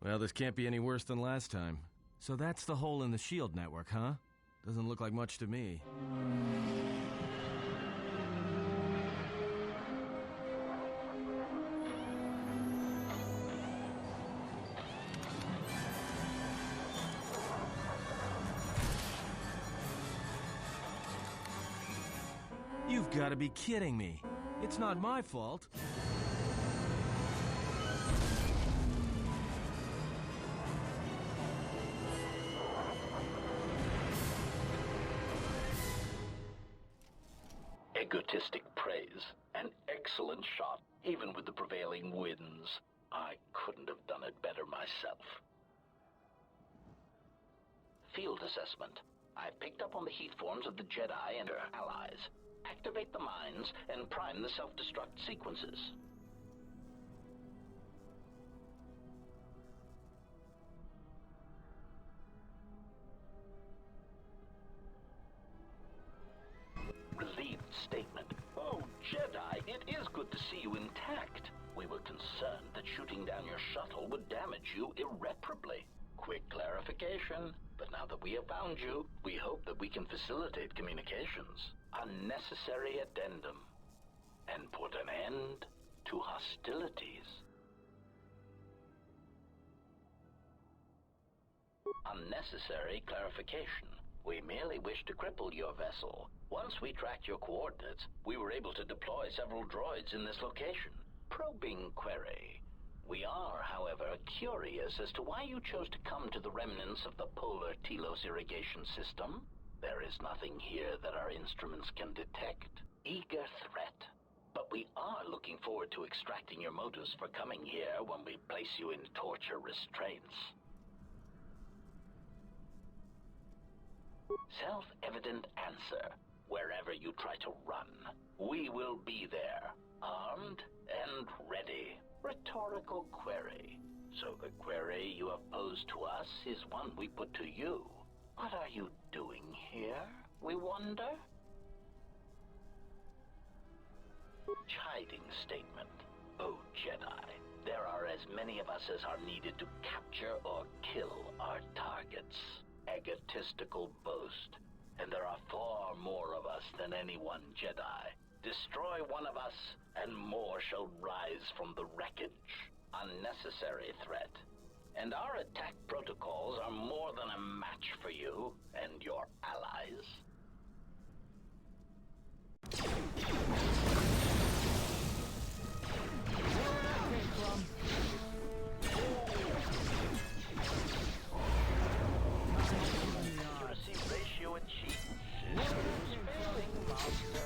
Well, this can't be any worse than last time. So that's the hole in the shield network, huh? Doesn't look like much to me. You've got to be kidding me. It's not my fault. Egotistic praise. An excellent shot, even with the prevailing winds. I couldn't have done it better myself. Field assessment. I picked up on the heat forms of the Jedi and their allies. Activate the mines and prime the self-destruct sequences. Relieved statement. Oh, Jedi, it is good to see you intact. We were concerned that shooting down your shuttle would damage you irreparably. Quick clarification, but now that we have found you, we hope that we can facilitate communications. Unnecessary addendum. And put an end to hostilities. Unnecessary clarification. We merely wish to cripple your vessel. Once we tracked your coordinates, we were able to deploy several droids in this location. Probing query. We are, however, curious as to why you chose to come to the remnants of the polar Telos irrigation system. There is nothing here that our instruments can detect. Eager threat. But we are looking forward to extracting your motives for coming here when we place you in torture restraints. Self-evident answer. Wherever you try to run, we will be there, armed and ready. Rhetorical query. So the query you have posed to us is one we put to you. What are you doing here, we wonder? Chiding statement. Oh, Jedi, there are as many of us as are needed to capture or kill our targets. Egotistical boast. And there are far more of us than any one Jedi. Destroy one of us, and more shall rise from the wreckage. Unnecessary threat. And our attack protocols are more than a match for you and your allies. Where that came from? Accuracy ratio achieved. Systems failing, master.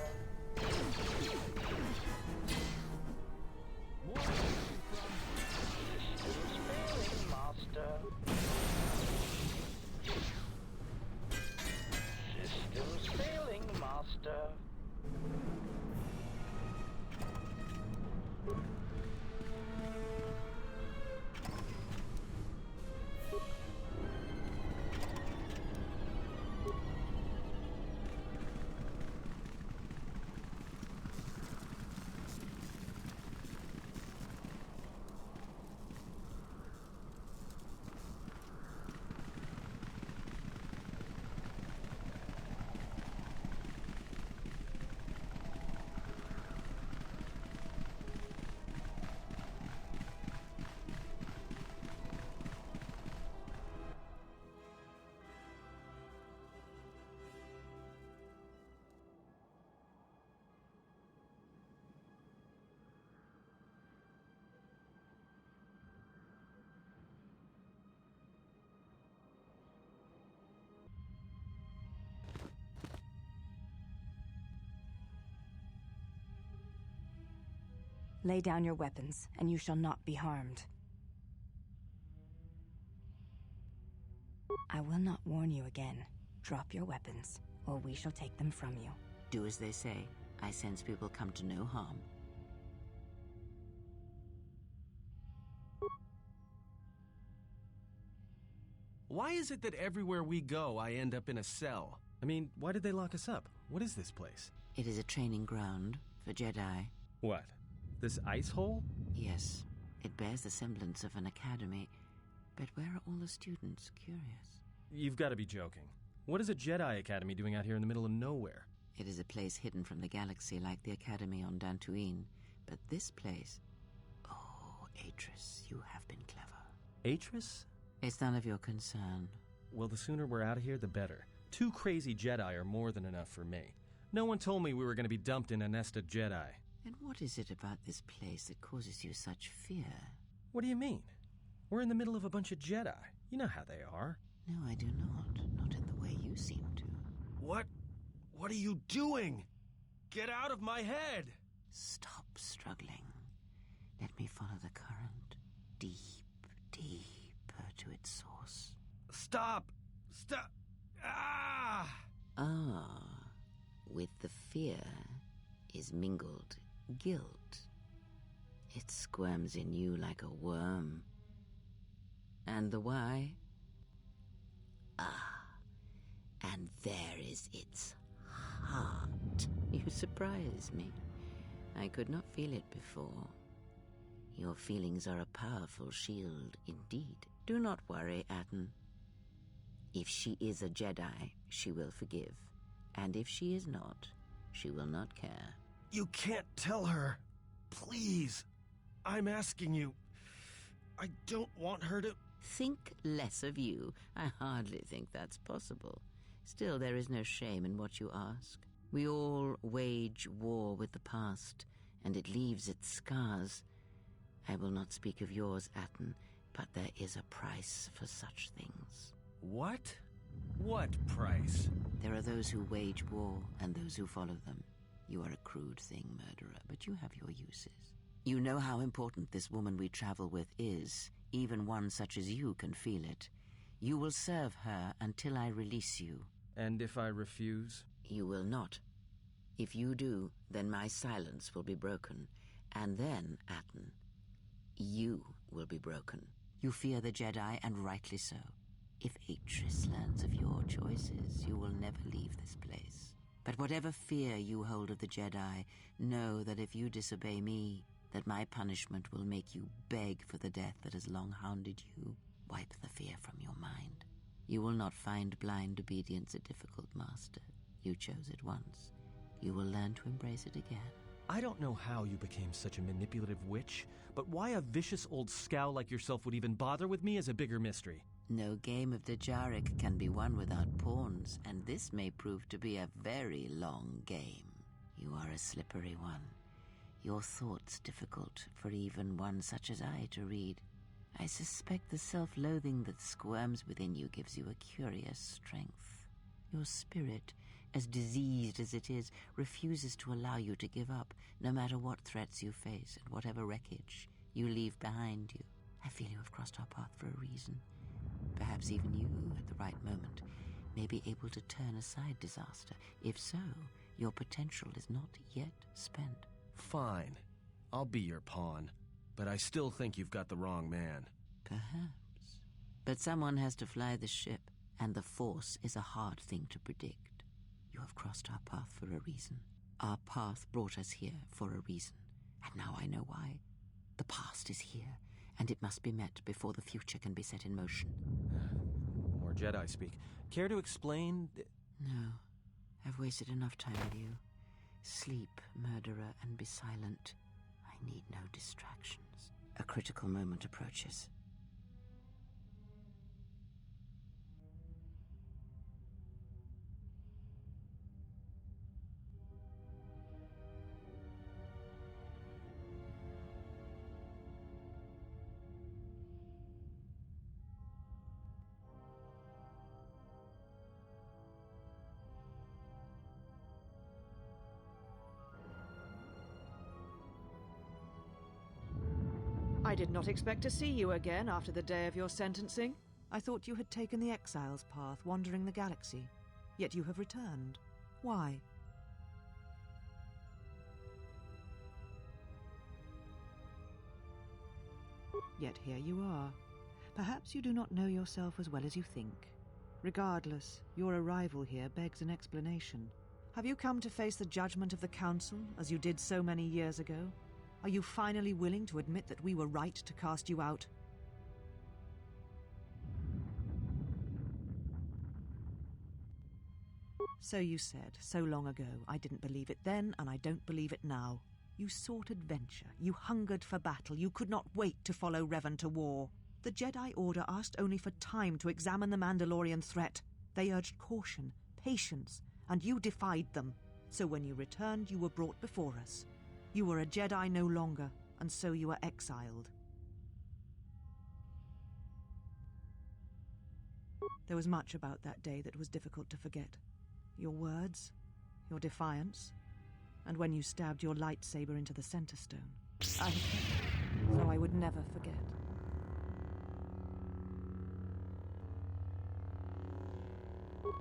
Systems failing, master. Systems failing, master. Lay down your weapons, and you shall not be harmed. I will not warn you again. Drop your weapons, or we shall take them from you. Do as they say. I sense we will come to no harm. Why is it that everywhere we go, I end up in a cell? I mean, why did they lock us up? What is this place? It is a training ground for Jedi. What? This ice hole? Yes, it bears the semblance of an academy. But where are all the students? Curious. You've got to be joking. What is a Jedi Academy doing out here in the middle of nowhere? It is a place hidden from the galaxy like the Academy on Dantooine. But this place... Oh, Atris, you have been clever. Atris? It's none of your concern. Well, the sooner we're out of here, the better. 2 crazy Jedi are more than enough for me. No one told me we were going to be dumped in a nest of Jedi. And what is it about this place that causes you such fear? What do you mean? We're in the middle of a bunch of Jedi. You know how they are. No, I do not. Not in the way you seem to. What? What are you doing? Get out of my head! Stop struggling. Let me follow the current. Deeper to its source. Stop! Stop! Ah! Ah, with the fear is mingled guilt. It squirms in you like a worm. And the why? Ah, and there is its heart. You surprise me. I could not feel it before. Your feelings are a powerful shield indeed. Do not worry, Atton. If she is a Jedi, she will forgive. And if she is not, she will not care. You can't tell her. Please. I'm asking you. I don't want her to... Think less of you. I hardly think that's possible. Still, there is no shame in what you ask. We all wage war with the past, and it leaves its scars. I will not speak of yours, Atton, but there is a price for such things. What? What price? There are those who wage war and those who follow them. You are a crude thing, murderer, but you have your uses. You know how important this woman we travel with is. Even one such as you can feel it. You will serve her until I release you. And if I refuse? You will not. If you do, then my silence will be broken. And then, Atton, you will be broken. You fear the Jedi, and rightly so. If Atris learns of your choices, you will never leave this place. But whatever fear you hold of the Jedi, know that if you disobey me, that my punishment will make you beg for the death that has long hounded you. Wipe the fear from your mind. You will not find blind obedience a difficult master. You chose it once. You will learn to embrace it again. I don't know how you became such a manipulative witch, but why a vicious old scowl like yourself would even bother with me is a bigger mystery. No game of Dajaric can be won without pawns, and this may prove to be a very long game. You are a slippery one. Your thoughts difficult for even one such as I to read. I suspect the self-loathing that squirms within you gives you a curious strength. Your spirit, as diseased as it is, refuses to allow you to give up, no matter what threats you face and whatever wreckage you leave behind you. I feel you have crossed our path for a reason. Perhaps even you, at the right moment, may be able to turn aside disaster. If so, your potential is not yet spent. Fine. I'll be your pawn. But I still think you've got the wrong man. Perhaps. But someone has to fly the ship, and the Force is a hard thing to predict. You have crossed our path for a reason. Our path brought us here for a reason. And now I know why. The past is here, and it must be met before the future can be set in motion. More Jedi speak. Care to explain? No. I've wasted enough time with you. Sleep, murderer, and be silent. I need no distractions. A critical moment approaches. I did not expect to see you again after the day of your sentencing. I thought you had taken the Exile's path, wandering the galaxy. Yet you have returned. Why? Yet here you are. Perhaps you do not know yourself as well as you think. Regardless, your arrival here begs an explanation. Have you come to face the judgment of the Council, as you did so many years ago? Are you finally willing to admit that we were right to cast you out? So you said, so long ago. I didn't believe it then, and I don't believe it now. You sought adventure. You hungered for battle. You could not wait to follow Revan to war. The Jedi Order asked only for time to examine the Mandalorian threat. They urged caution, patience, and you defied them. So when you returned, you were brought before us. You were a Jedi no longer, and so you were exiled. There was much about that day that was difficult to forget. Your words, your defiance, and when you stabbed your lightsaber into the center stone. I had kept it, so I would never forget.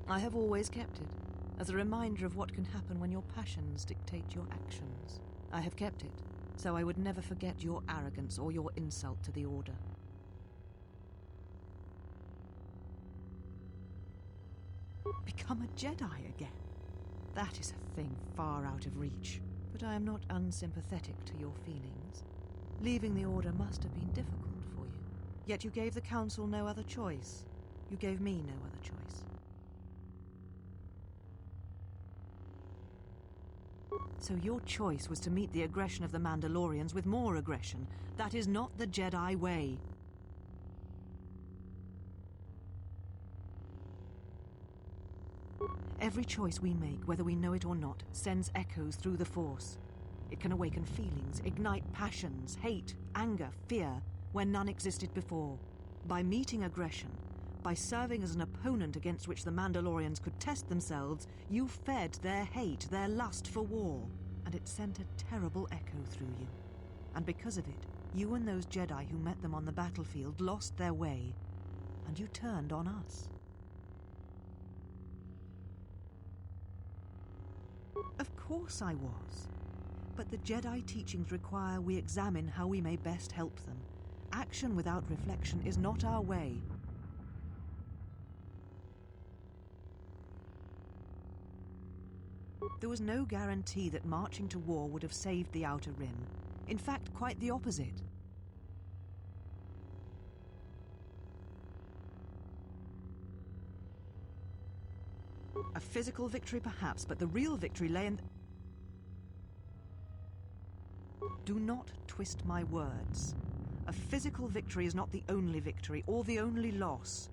I have always kept it, as a reminder of what can happen when your passions dictate your actions. I have kept it, so I would never forget your arrogance or your insult to the Order. Become a Jedi again? That is a thing far out of reach. But I am not unsympathetic to your feelings. Leaving the Order must have been difficult for you. Yet you gave the Council no other choice. You gave me no other choice. So your choice was to meet the aggression of the Mandalorians with more aggression. That is not the Jedi way. Every choice we make, whether we know it or not, sends echoes through the Force. It can awaken feelings, ignite passions, hate, anger, fear, where none existed before. By meeting aggression, by serving as an opponent against which the Mandalorians could test themselves, you fed their hate, their lust for war, and it sent a terrible echo through you. And because of it, you and those Jedi who met them on the battlefield lost their way, and you turned on us. Of course I was. But the Jedi teachings require we examine how we may best help them. Action without reflection is not our way. There was no guarantee that marching to war would have saved the Outer Rim. In fact, quite the opposite. A physical victory, perhaps, but the real victory lay in... Do not twist my words. A physical victory is not the only victory, or the only loss.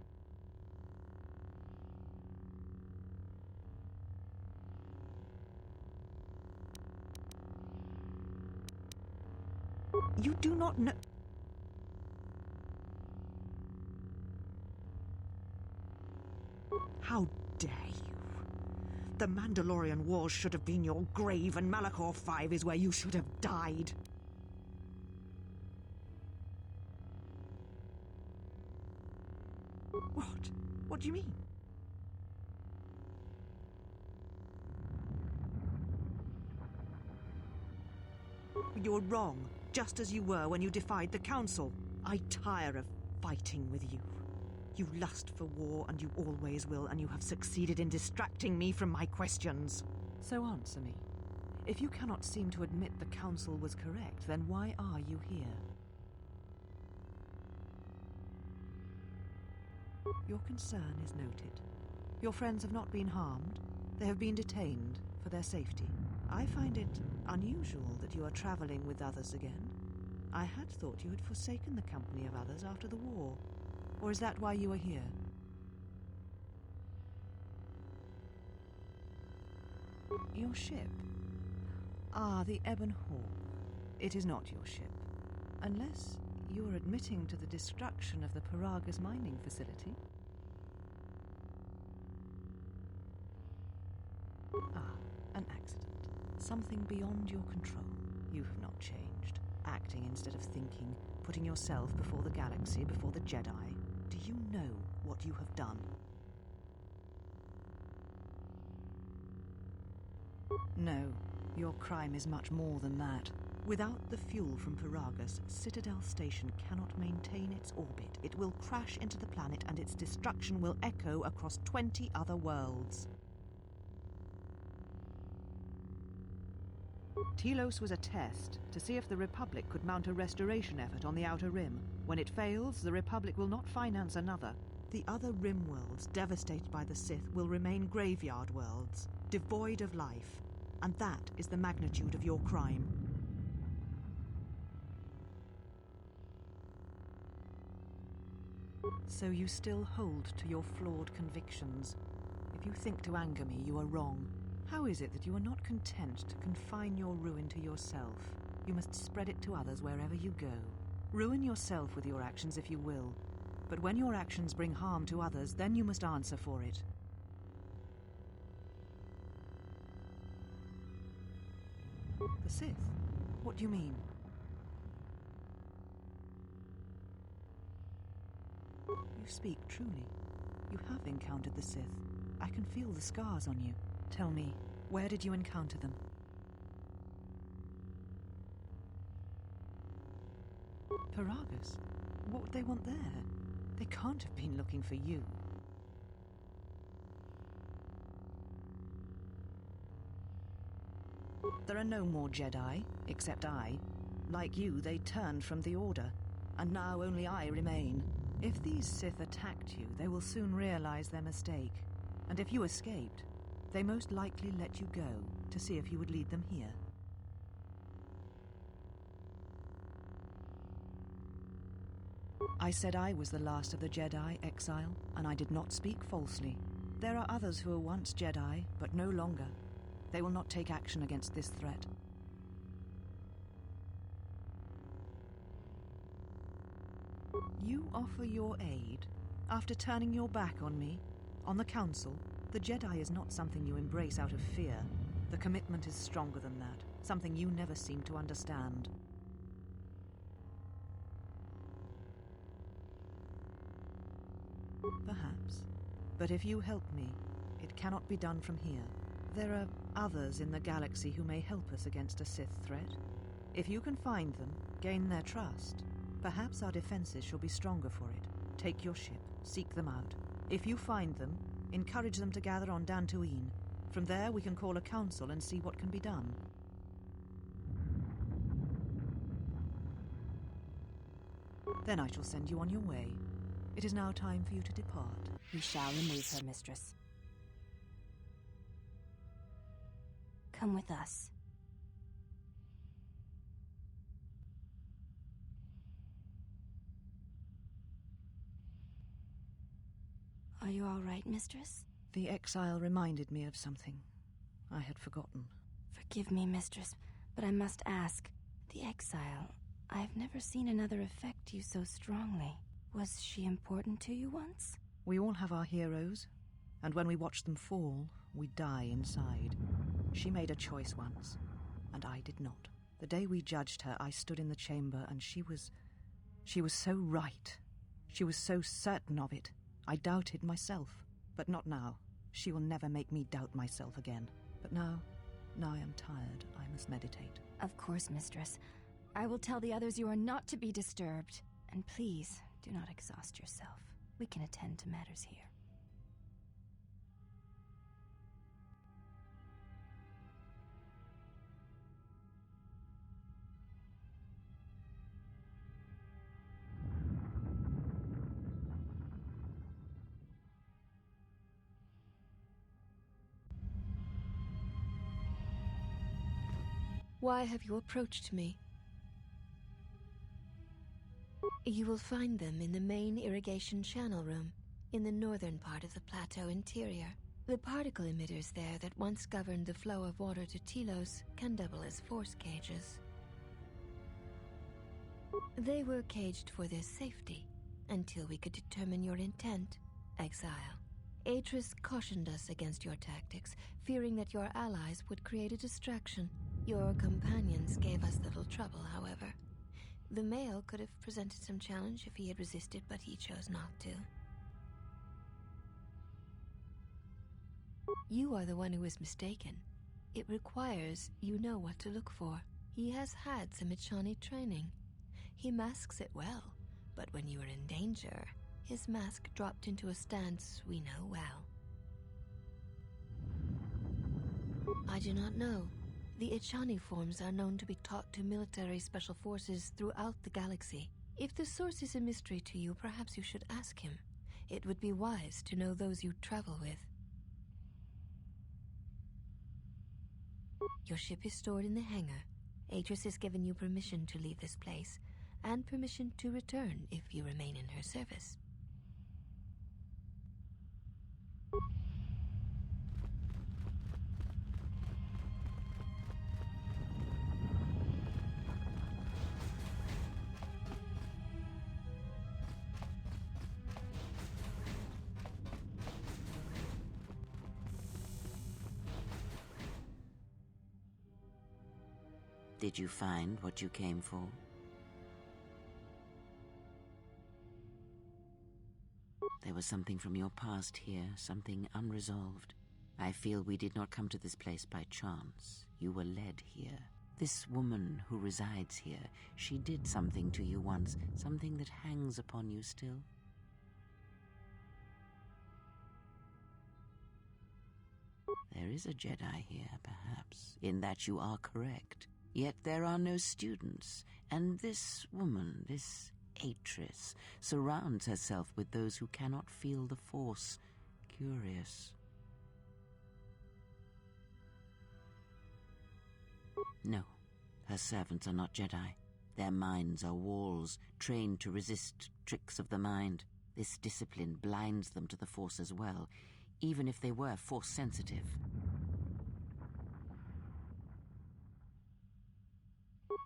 You do not know... How dare you? The Mandalorian Wars should have been your grave, and Malachor 5 is where you should have died. What? What do you mean? You're wrong, just as you were when you defied the Council. I tire of fighting with you. You lust for war, and you always will, and you have succeeded in distracting me from my questions. So answer me. If you cannot seem to admit the Council was correct, then why are you here? Your concern is noted. Your friends have not been harmed. They have been detained for their safety. I find it unusual that you are traveling with others again. I had thought you had forsaken the company of others after the war. Or is that why you are here? Your ship? Ah, the Ebon Hall. It is not your ship. Unless you are admitting to the destruction of the Paragas mining facility. Ah, an accident. Something beyond your control. You have not changed. Acting instead of thinking, putting yourself before the galaxy, before the Jedi. Do you know what you have done? No, your crime is much more than that. Without the fuel from Paragas, Citadel Station cannot maintain its orbit. It will crash into the planet, and its destruction will echo across 20 other worlds. Telos was a test to see if the Republic could mount a restoration effort on the Outer Rim. When it fails, the Republic will not finance another. The other rim worlds devastated by the Sith will remain graveyard worlds, devoid of life, and that is the magnitude of your crime. So you still hold to your flawed convictions. If you think to anger me, you are wrong. How is it that you are not content to confine your ruin to yourself? You must spread it to others wherever you go. Ruin yourself with your actions if you will, but when your actions bring harm to others, then you must answer for it. The Sith? What do you mean? You speak truly. You have encountered the Sith. I can feel the scars on you. Tell me, where did you encounter them? Paragus? What would they want there? They can't have been looking for you. There are no more Jedi, except I. Like you, they turned from the Order, and now only I remain. If these Sith attacked you, they will soon realize their mistake. And if you escaped, they most likely let you go to see if you would lead them here. I said I was the last of the Jedi, Exile, and I did not speak falsely. There are others who were once Jedi, but no longer. They will not take action against this threat. You offer your aid after turning your back on me, on the Council. The Jedi is not something you embrace out of fear. The commitment is stronger than that, something you never seem to understand. Perhaps. But if you help me, it cannot be done from here. There are others in the galaxy who may help us against a Sith threat. If you can find them, gain their trust, perhaps our defenses shall be stronger for it. Take your ship, seek them out. If you find them, encourage them to gather on Dantooine. From there we can call a council and see what can be done. Then I shall send you on your way. It is now time for you to depart. We shall remove her, mistress. Come with us. Are you all right, mistress? The Exile reminded me of something I had forgotten. Forgive me, mistress, but I must ask. The Exile, I've never seen another affect you so strongly. Was she important to you once? We all have our heroes, and when we watch them fall, we die inside. She made a choice once, and I did not. The day we judged her, I stood in the chamber, and she was so right. She was so certain of it. I doubted myself, but not now. She will never make me doubt myself again. But now I am tired. I must meditate. Of course, mistress. I will tell the others you are not to be disturbed. And please, do not exhaust yourself. We can attend to matters here. Why have you approached me? You will find them in the main irrigation channel room, in the northern part of the plateau interior. The particle emitters there that once governed the flow of water to Telos can double as force cages. They were caged for their safety, until we could determine your intent, Exile. Atris cautioned us against your tactics, fearing that your allies would create a distraction. Your companions gave us little trouble, however. The male could have presented some challenge if he had resisted, but he chose not to. You are the one who is mistaken. It requires you know what to look for. He has had some Ichani training. He masks it well, but when you are in danger, his mask dropped into a stance we know well. I do not know. The Ichani forms are known to be taught to military special forces throughout the galaxy. If the source is a mystery to you, perhaps you should ask him. It would be wise to know those you travel with. Your ship is stored in the hangar. Atris has given you permission to leave this place, and permission to return if you remain in her service. Did you find what you came for? There was something from your past here, something unresolved. I feel we did not come to this place by chance. You were led here. This woman who resides here, she did something to you once, something that hangs upon you still. There is a Jedi here, perhaps, in that you are correct. Yet there are no students, and this woman, this Atris, surrounds herself with those who cannot feel the Force. Curious. No, her servants are not Jedi. Their minds are walls, trained to resist tricks of the mind. This discipline blinds them to the Force as well, even if they were Force-sensitive.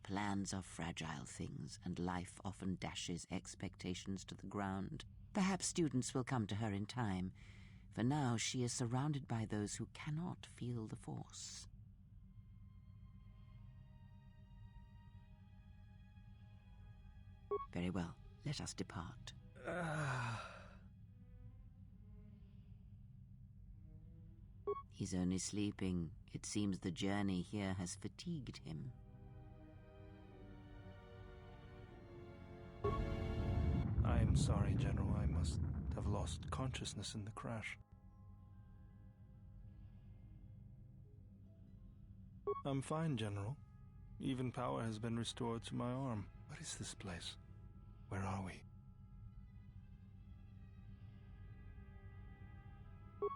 Plans are fragile things, and life often dashes expectations to the ground. Perhaps students will come to her in time. For now, she is surrounded by those who cannot feel the Force. Very well, let us depart. He's only sleeping. It seems the journey here has fatigued him. I'm sorry, General. I must have lost consciousness in the crash. I'm fine, General. Even power has been restored to my arm. What is this place? Where are we?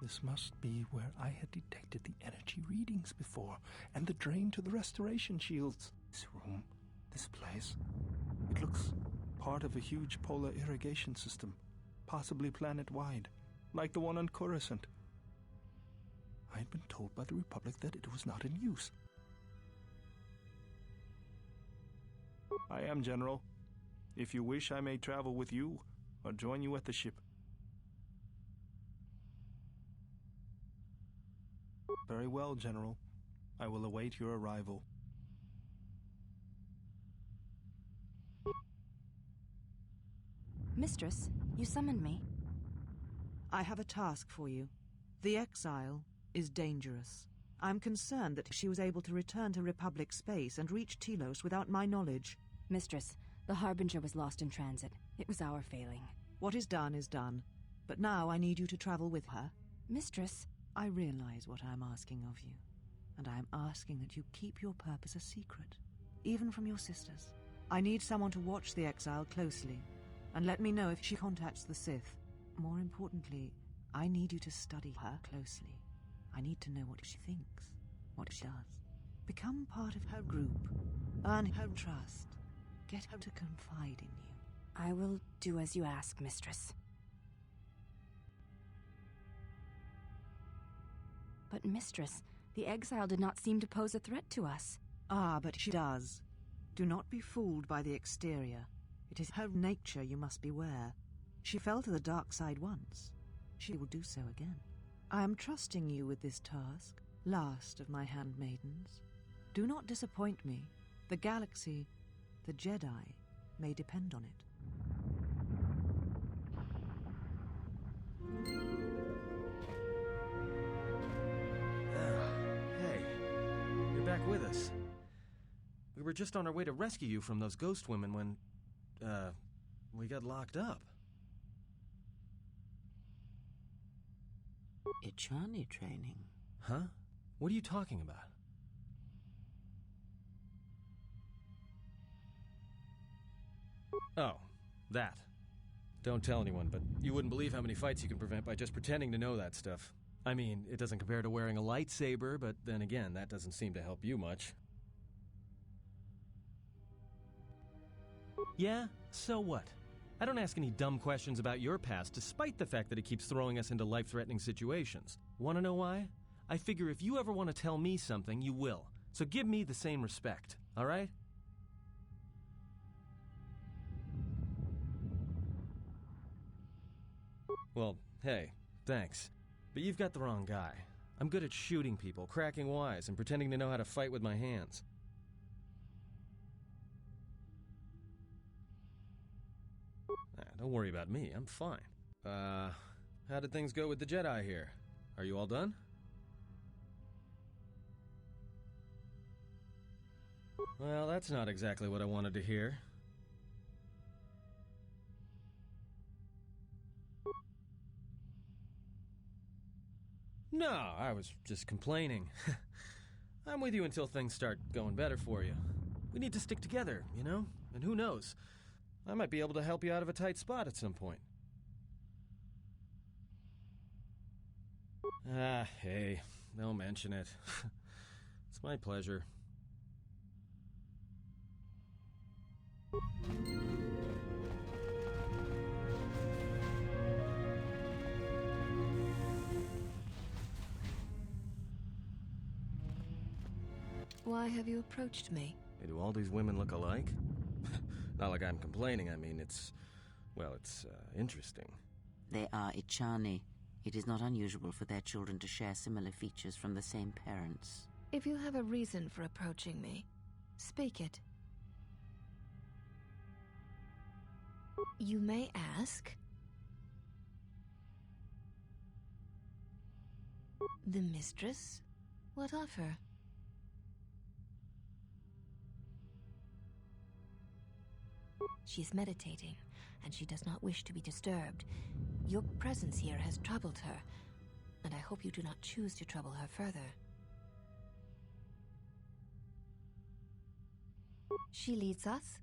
This must be where I had detected the energy readings before, and the drain to the restoration shields. This room, this place, it looks part of a huge polar irrigation system, possibly planet-wide, like the one on Coruscant. I had been told by the Republic that it was not in use. I am, General. If you wish, I may travel with you, or join you at the ship. Very well, General. I will await your arrival. Mistress, you summoned me. I have a task for you. The Exile is dangerous. I'm concerned that she was able to return to Republic space and reach Telos without my knowledge. Mistress, the Harbinger was lost in transit. It was our failing. What is done is done. But now I need you to travel with her. Mistress, I realize what I'm asking of you, and I am asking that you keep your purpose a secret, even from your sisters. I need someone to watch the Exile closely, and let me know if she contacts the Sith. More importantly, I need you to study her closely. I need to know what she thinks, what she does. Become part of her group. Earn her trust. Get her to confide in you. I will do as you ask, Mistress. But, Mistress, the Exile did not seem to pose a threat to us. Ah, but she does. Do not be fooled by the exterior. It is her nature you must beware. She fell to the dark side once. She will do so again. I am trusting you with this task, last of my handmaidens. Do not disappoint me. The galaxy, the Jedi, may depend on it. Hey, you're back with us. We were just on our way to rescue you from those ghost women when, we got locked up. Ichani training? Huh? What are you talking about? Oh, that. Don't tell anyone, but you wouldn't believe how many fights you can prevent by just pretending to know that stuff. I mean, it doesn't compare to wearing a lightsaber, but then again, that doesn't seem to help you much. Yeah? So what? I don't ask any dumb questions about your past, despite the fact that it keeps throwing us into life-threatening situations. Want to know why? I figure if you ever want to tell me something, you will. So give me the same respect, all right? Well, hey, thanks. But you've got the wrong guy. I'm good at shooting people, cracking wise, and pretending to know how to fight with my hands. Don't worry about me, I'm fine. How did things go with the Jedi here? Are you all done? Well, that's not exactly what I wanted to hear. No, I was just complaining. I'm with you until things start going better for you. We need to stick together, you know? And who knows? I might be able to help you out of a tight spot at some point. Hey, don't mention it. It's my pleasure. Why have you approached me? Hey, do all these women look alike? Not like I'm complaining, I mean, it's interesting. They are Ichani. It is not unusual for their children to share similar features from the same parents. If you have a reason for approaching me, speak it. You may ask. The mistress? What of her? She's meditating, and she does not wish to be disturbed. Your presence here has troubled her, and I hope you do not choose to trouble her further. She leads us.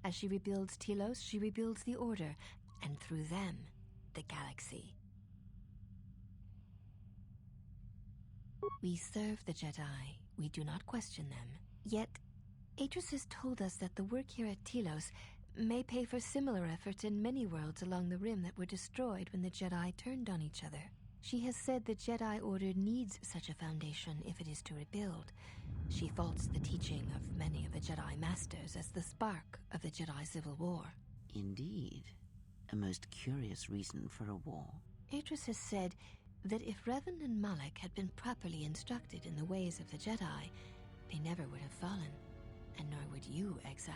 As she rebuilds Telos, she rebuilds the Order, and through them, the galaxy. We serve the Jedi. We do not question them. Yet, Atris has told us that the work here at Telos may pay for similar efforts in many worlds along the Rim that were destroyed when the Jedi turned on each other. She has said the Jedi Order needs such a foundation if it is to rebuild. She faults the teaching of many of the Jedi Masters as the spark of the Jedi Civil War. Indeed. A most curious reason for a war. Atris has said that if Revan and Malak had been properly instructed in the ways of the Jedi, they never would have fallen, and nor would you, Exile.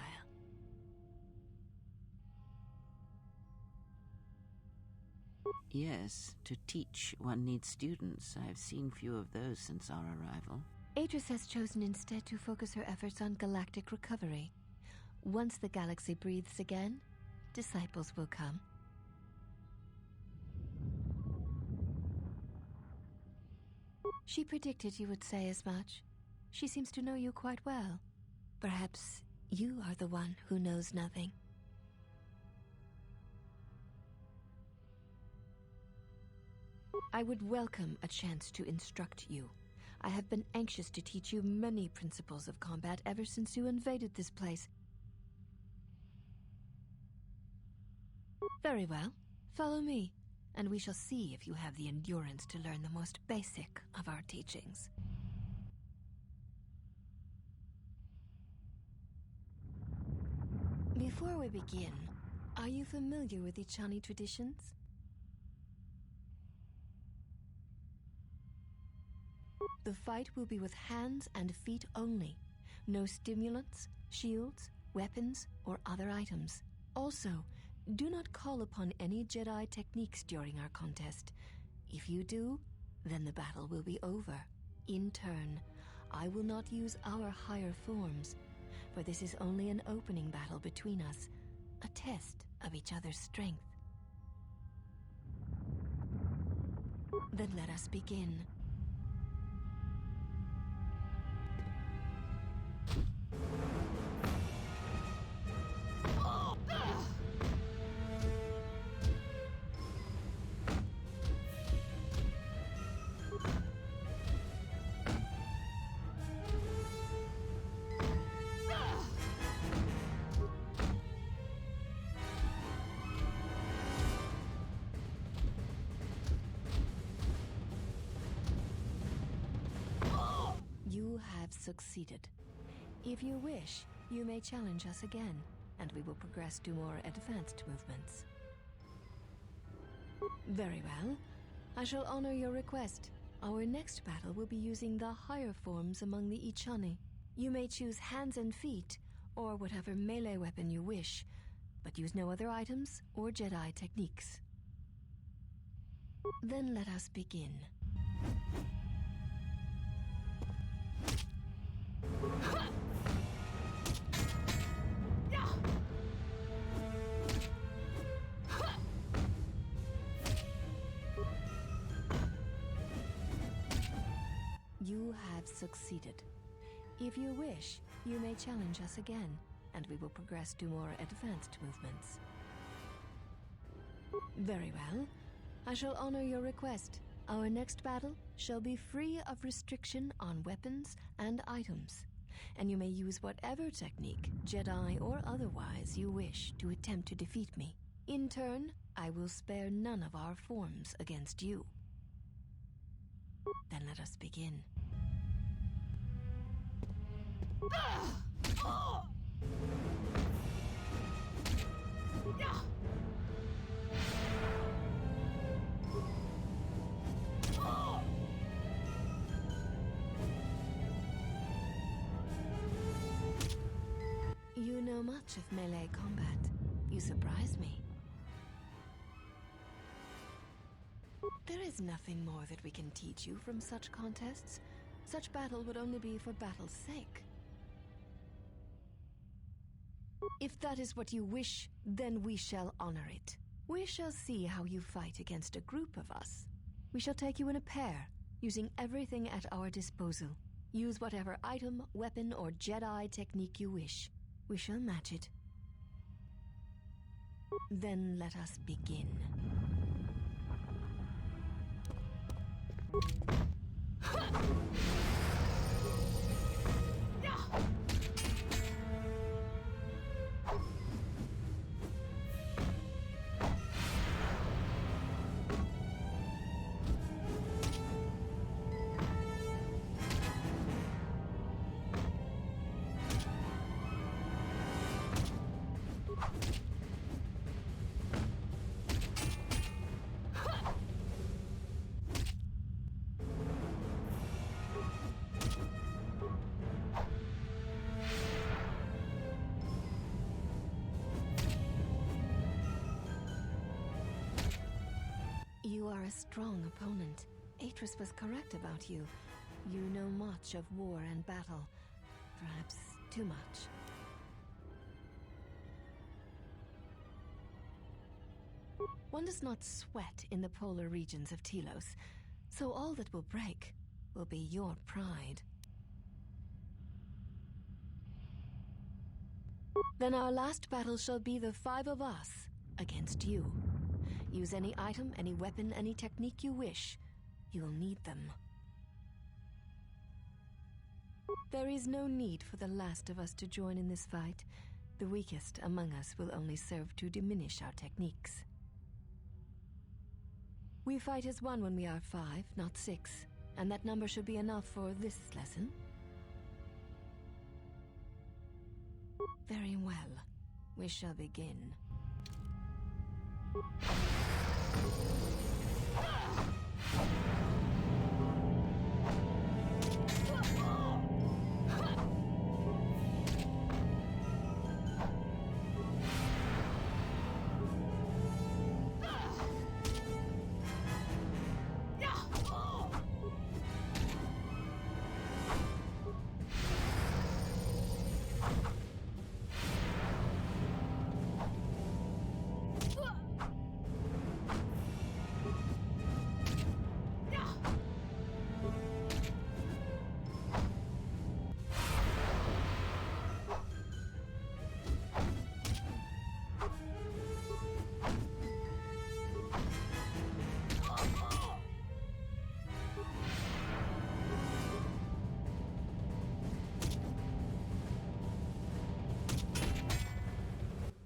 Yes, to teach one needs students. I have seen few of those since our arrival. Atris has chosen instead to focus her efforts on galactic recovery. Once the galaxy breathes again, disciples will come. She predicted you would say as much. She seems to know you quite well. Perhaps you are the one who knows nothing. I would welcome a chance to instruct you. I have been anxious to teach you many principles of combat ever since you invaded this place. Very well. Follow me, and we shall see if you have the endurance to learn the most basic of our teachings. Before we begin, are you familiar with Ichani traditions? The fight will be with hands and feet only. No stimulants, shields, weapons, or other items. Also, do not call upon any Jedi techniques during our contest. If you do, then the battle will be over. In turn, I will not use our higher forms, for this is only an opening battle between us, a test of each other's strength. Then let us begin. have succeeded. If you wish, you may challenge us again, and we will progress to more advanced movements. Very well. I shall honor your request. Our next battle will be using the higher forms among the Ichani. You may choose hands and feet, or whatever melee weapon you wish, but use no other items or Jedi techniques. Then let us begin. You have succeeded. If you wish, you may challenge us again, and we will progress to more advanced movements. Very well. I shall honor your request. Our next battle shall be free of restriction on weapons and items, and you may use whatever technique, Jedi or otherwise, you wish to attempt to defeat me. In turn, I will spare none of our forms against you. Then let us begin. You know much of melee combat. You surprise me. There is nothing more that we can teach you from such contests. Such battle would only be for battle's sake. If that is what you wish, then we shall honor it. We shall see how you fight against a group of us. We shall take you in a pair, using everything at our disposal. Use whatever item, weapon, or Jedi technique you wish. We shall match it. Then let us begin. You are a strong opponent. Atris was correct about you. You know much of war and battle. Perhaps too much. One does not sweat in the polar regions of Telos, so all that will break will be your pride. Then our last battle shall be the 5 of us against you. Use any item, any weapon, any technique you wish. You'll need them. There is no need for the last of us to join in this fight. The weakest among us will only serve to diminish our techniques. We fight as one when we are 5, not 6, and that number should be enough for this lesson. Very well. We shall begin.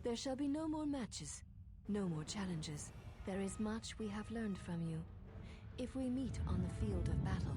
There shall be no more matches, no more challenges. There is much we have learned from you. If we meet on the field of battle,